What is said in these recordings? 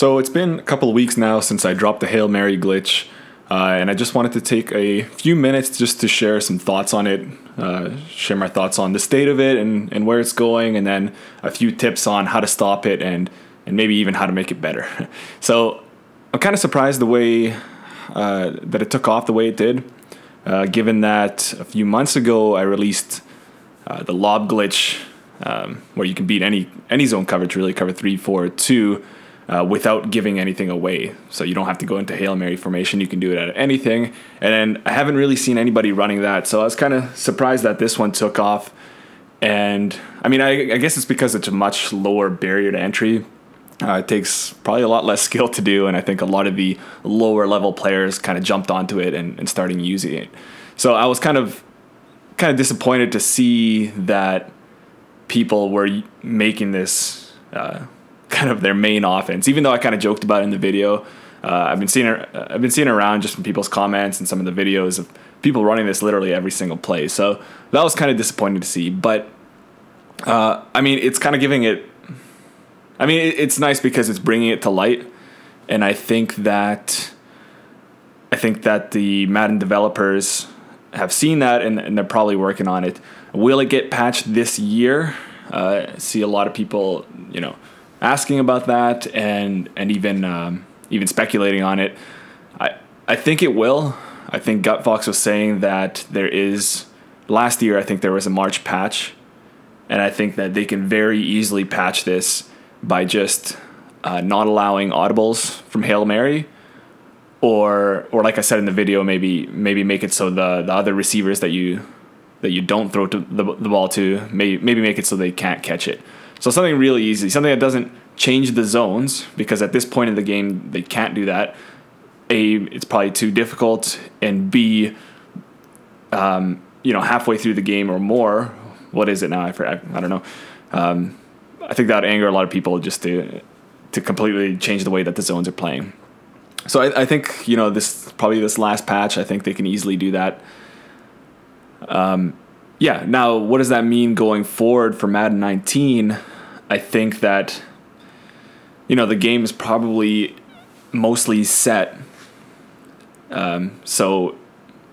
So it's been a couple of weeks now since I dropped the Hail Mary glitch, and I just wanted to take a few minutes just to share some thoughts on it, share my thoughts on the state of it and where it's going, and then a few tips on how to stop it and maybe even how to make it better. So I'm kind of surprised the way that it took off the way it did, given that a few months ago I released the lob glitch, where you can beat any zone coverage, really cover 3, 4, 2, without giving anything away. So you don't have to go into Hail Mary formation. You can do it at anything. And I haven't really seen anybody running that. So I was kind of surprised that this one took off. And I mean, I guess it's because it's a much lower barrier to entry. It takes probably a lot less skill to do. And I think a lot of the lower level players kind of jumped onto it and starting using it. So I was kind of disappointed to see that people were making this kind of their main offense, even though I kind of joked about it in the video. I've been seeing around just from people's comments and some of the videos of people running this literally every single play. So that was kind of disappointing to see. But I mean, it's kind of giving it. I mean, it's nice because it's bringing it to light, and I think that the Madden developers have seen that and they're probably working on it. Will it get patched this year? See a lot of people, asking about that and even speculating on it. I think it will. I think Gutfox was saying that last year I think there was a March patch, and I think that they can very easily patch this by just not allowing audibles from Hail Mary, or like I said in the video, maybe make it so the other receivers that you don't throw the ball to, maybe make it so they can't catch it. So something really easy, something that doesn't change the zones, because at this point in the game they can't do that. A, it's probably too difficult, and B, halfway through the game or more, what is it now? I don't know. I think that would anger a lot of people just to completely change the way that the zones are playing. So I think this last patch, I think they can easily do that. Now what does that mean going forward for Madden 19? I think that the game is probably mostly set. So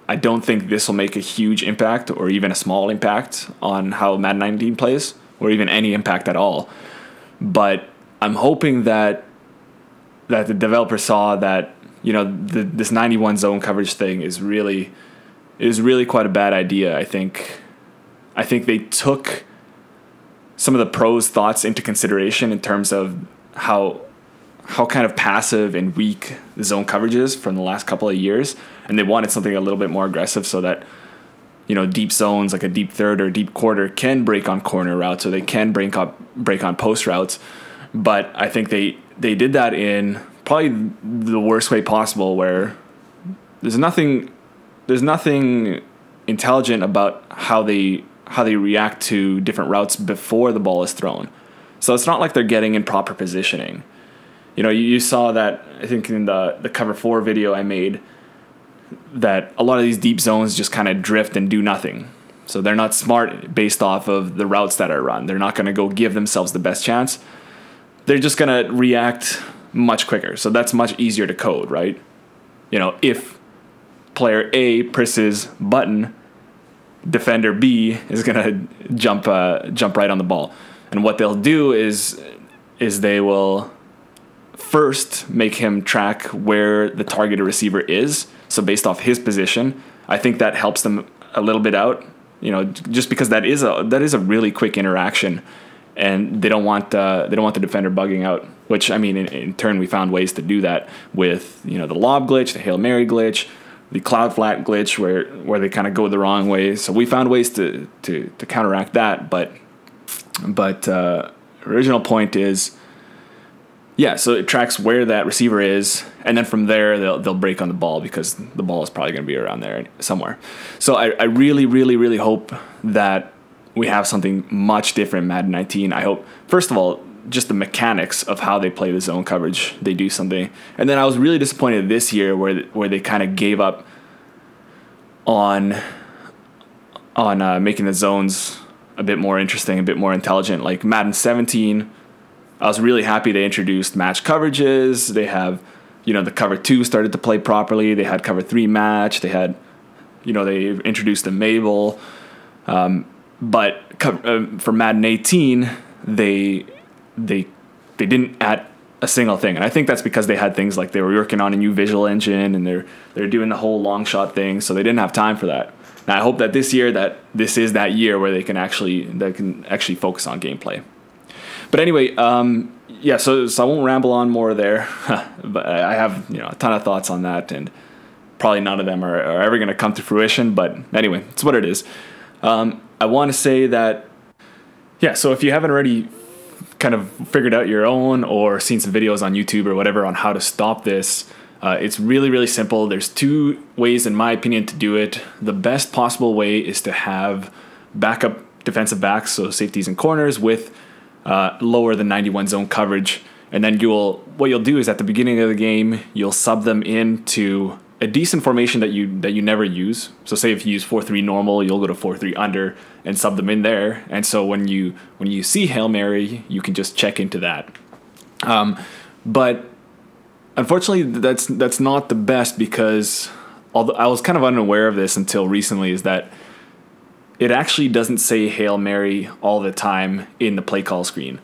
I don't think this will make a huge impact or even a small impact on how Madden 19 plays, or even any impact at all. But I'm hoping that the developer saw that this 91 zone coverage thing is really quite a bad idea. I think they took some of the pros' thoughts into consideration in terms of how kind of passive and weak the zone coverage is from the last couple of years, and they wanted something a little bit more aggressive so that deep zones like a deep third or deep quarter can break on corner routes, or they can break on post routes. But I think they did that in probably the worst way possible, where there's nothing intelligent about how they react to different routes before the ball is thrown. So it's not like they're getting in proper positioning. You saw that, I think, in the cover 4 video I made, that a lot of these deep zones just kind of drift and do nothing. So they're not smart based off of the routes that are run. They're not going to go give themselves the best chance. They're just going to react much quicker. So that's much easier to code, right? If player A presses button, defender B is going to jump right on the ball. And what they'll do is they will first make him track where the targeted receiver is. So based off his position, I think that helps them a little bit out. Just because that is a really quick interaction, and they don't want the defender bugging out. Which, I mean, in turn, we found ways to do that with the lob glitch, the Hail Mary glitch, the cloud flat glitch, where they kind of go the wrong way. So we found ways to counteract that. But original point is, so it tracks where that receiver is, and then from there they'll break on the ball, because the ball is probably going to be around there somewhere. So I really, really, really hope that we have something much different in Madden 19. I hope, first of all, just the mechanics of how they play the zone coverage, they do something. And then I was really disappointed this year where they kind of gave up on making the zones a bit more interesting, a bit more intelligent. Like Madden 17, I was really happy they introduced match coverages. They have, the cover 2 started to play properly. They had cover 3 match. They had, they introduced the Mabel. But for Madden 18, they didn't add a single thing, and I think that's because they had things like they were working on a new visual engine, and they're doing the whole long shot thing, so they didn't have time for that. Now I hope that this is that year where they can actually focus on gameplay. But anyway, so I won't ramble on more there. But I have a ton of thoughts on that, and probably none of them are ever going to come to fruition. But anyway, it's what it is. I want to say that, so if you haven't already kind of figured out your own or seen some videos on YouTube or whatever on how to stop this, it's really, really simple. There's 2 ways, in my opinion, to do it. The best possible way is to have backup defensive backs, so safeties and corners, with lower than 91 zone coverage. And then what you'll do is at the beginning of the game, you'll sub them into a decent formation that you never use. So say if you use 4-3 normal, you'll go to 4-3 under and sub them in there. And so when you see Hail Mary, you can just check into that. But unfortunately, that's not the best, because although I was kind of unaware of this until recently, is that it actually doesn't say Hail Mary all the time in the play call screen.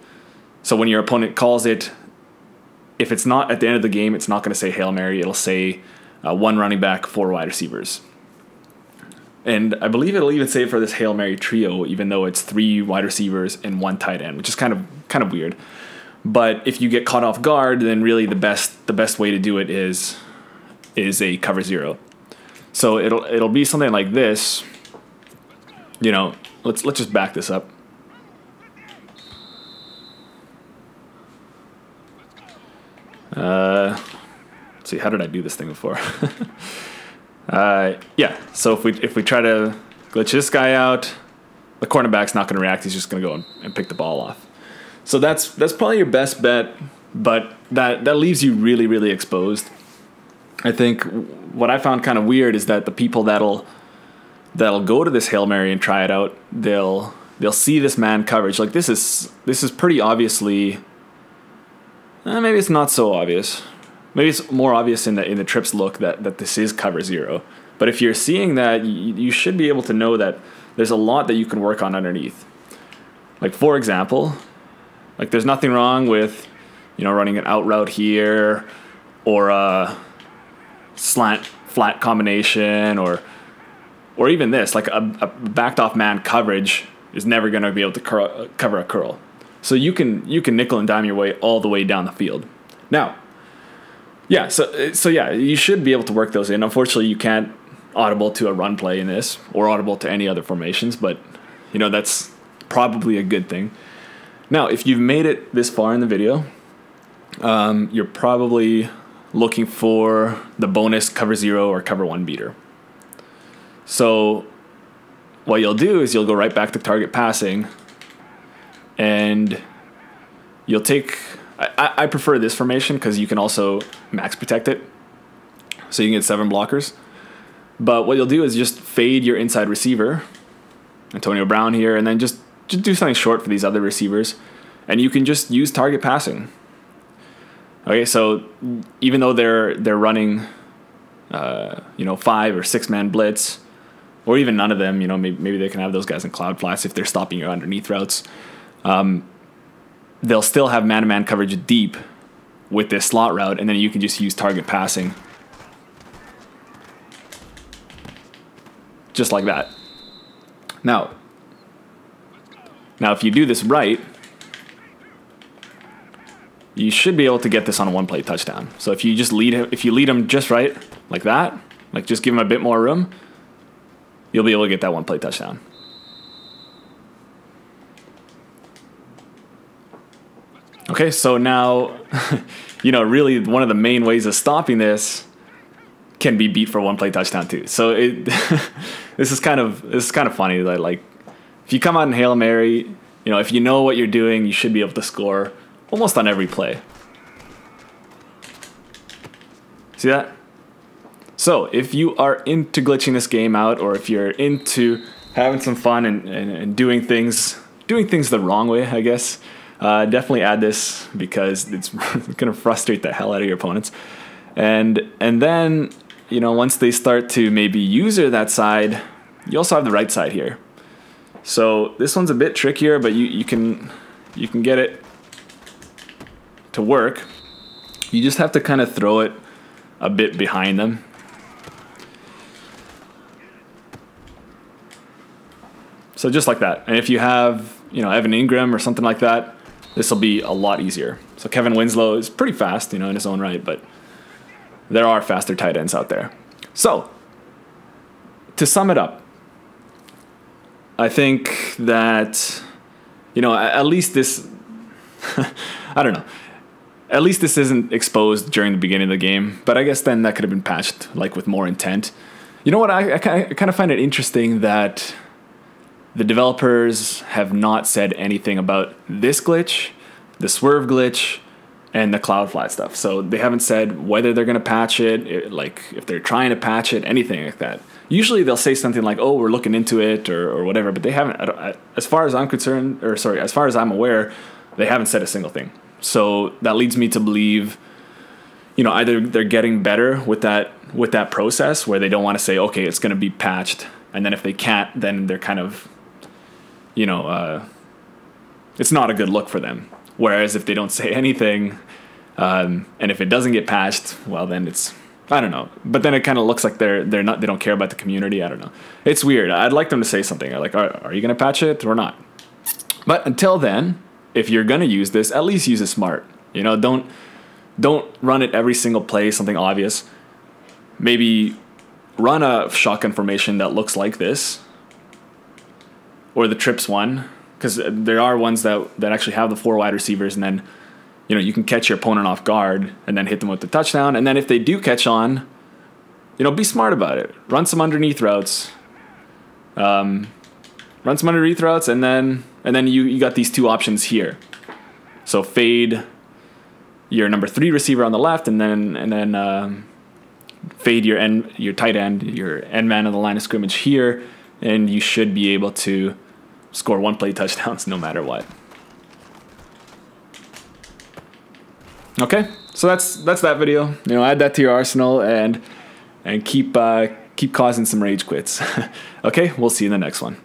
So when your opponent calls it, if it's not at the end of the game, it's not going to say Hail Mary. It'll say 1 running back, 4 wide receivers. And I believe it'll even say it for this Hail Mary trio, even though it's 3 wide receivers and 1 tight end, which is kind of weird. But if you get caught off guard, then really the best way to do it is a cover 0. So it'll be something like this. Let's just back this up. Let's see, how did I do this thing before? So if we try to glitch this guy out, the cornerback's not going to react. He's just going to go and pick the ball off. So that's probably your best bet, but that leaves you really, really exposed. I think what I found kind of weird is that the people that'll go to this Hail Mary and try it out, they'll see this man coverage. Like this is pretty obviously, maybe it's not so obvious. Maybe it's more obvious in the trips look that this is cover 0. But if you're seeing that, you should be able to know that there's a lot that you can work on underneath. Like, for example, like there's nothing wrong with, running an out route here, or a slant flat combination, or even this, like a backed off man coverage is never going to be able to cover a curl. So you can nickel and dime your way all the way down the field. Now, so you should be able to work those in. Unfortunately, you can't audible to a run play in this, or audible to any other formations, but that's probably a good thing. Now, if you've made it this far in the video, you're probably looking for the bonus cover 0 or cover 1 beater. So what you'll do is you'll go right back to target passing, and you'll take, I prefer this formation because you can also max protect it, so you can get 7 blockers. But what you'll do is just fade your inside receiver, Antonio Brown here, and then just do something short for these other receivers, and you can just use target passing. Okay, so even though they're running 5 or 6 man blitz, or even none of them, maybe they can have those guys in cloud flats if they're stopping your underneath routes. They'll still have man-to-man coverage deep with this slot route, and then you can just use target passing. Just like that. Now if you do this right, you should be able to get this on a 1-play touchdown. So if you lead him just right, like that, like just give him a bit more room, you'll be able to get that 1-play touchdown. Okay, so now, really one of the main ways of stopping this can be beat for 1-play touchdown too. So this is kind of funny that, like, if you come out in Hail Mary, if you know what you're doing, you should be able to score almost on every play. See that? So if you are into glitching this game out, or if you're into having some fun and doing things the wrong way, I guess, Definitely add this because it's going to frustrate the hell out of your opponents. And then, you know, once they start to maybe user that side, you also have the right side here. So this one's a bit trickier, but you can get it to work. You just have to kind of throw it a bit behind them. So just like that. And if you have, you know, Evan Ingram or something like that, this will be a lot easier. So Kevin Winslow is pretty fast, you know, in his own right, but there are faster tight ends out there. So to sum it up, I think that, you know, at least this, I don't know, at least this isn't exposed during the beginning of the game, but I guess then that could have been patched, like, with more intent. You know what, I kind of find it interesting that the developers have not said anything about this glitch, the swerve glitch, and the cloud flat stuff. So they haven't said whether they're going to patch it, like if they're trying to patch it, anything like that. Usually they'll say something like, oh, we're looking into it or whatever, but they haven't, as far as I'm concerned, or sorry, as far as I'm aware, they haven't said a single thing. So that leads me to believe, you know, either they're getting better with that process where they don't want to say, okay, it's going to be patched. And then if they can't, then they're kind of, you know, it's not a good look for them. Whereas if they don't say anything, and if it doesn't get patched, well, then it's, I don't know. But then it kind of looks like they don't care about the community. I don't know. It's weird. I'd like them to say something. Like, are you going to patch it or not? But until then, if you're going to use this, at least use it smart. You know, don't run it every single play, something obvious. Maybe run a shotgun formation that looks like this, or the trips one, because there are ones that actually have the 4 wide receivers, and then, you know, you can catch your opponent off guard and then hit them with the touchdown. And then if they do catch on, you know, be smart about it. Run some underneath routes. And then you got these 2 options here. So fade your number 3 receiver on the left, and then fade your tight end, your end man on the line of scrimmage here, and you should be able to score 1-play touchdowns no matter what. Okay, so that's that video. You know, add that to your arsenal and keep causing some rage quits. Okay, we'll see you in the next one.